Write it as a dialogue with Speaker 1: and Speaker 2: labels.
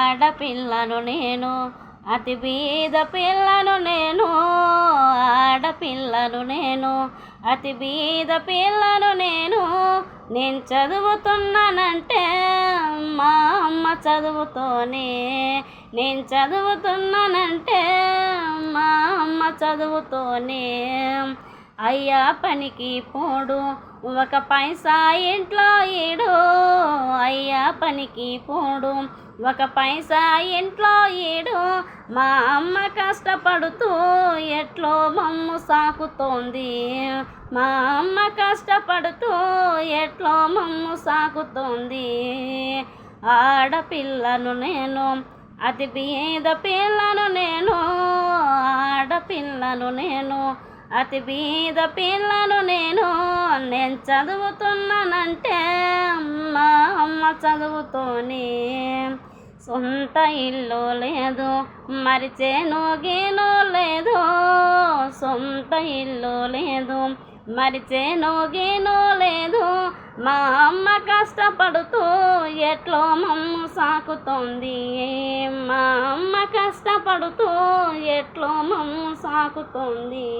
Speaker 1: ఆడపిల్లను నేను, అతి బీద పిల్లను నేను. ఆడపిల్లను నేను, అతి బీద పిల్లను నేను. నేను చదువుతున్నానంటే మా అమ్మ చదువుతోనే. నేను చదువుతున్నానంటే మా అమ్మ చదువుతోనే. అయ్యా పనికి పోడు, ఒక పైసా ఇంట్లో ఈడు. అయ్యా పనికి పోడు, ఒక పైసా ఇంట్లో ఈడు. మా అమ్మ కష్టపడుతూ ఎట్లో మమ్ము సాకుతోంది. మా అమ్మ కష్టపడుతూ ఎట్లో మమ్ము సాకుతోంది. ఆడపిల్లను నేను, అతి బీద పిల్లను నేను. ఆడపిల్లను నేను, అతి బీద పిల్లను నేను. నేను చదువుతున్నానంటే మా అమ్మ చదువుతోనే. సొంత ఇల్లు లేదు, మరిచేను గీను లేదు. సొంత ఇల్లు లేదు, మరిచేను గీను లేదు. మా అమ్మ కష్టపడుతూ ఎట్లో మమ్ము సాకుతోంది. మా అమ్మ కష్టపడుతూ ఎట్లో మమ్ము సాకుతోంది.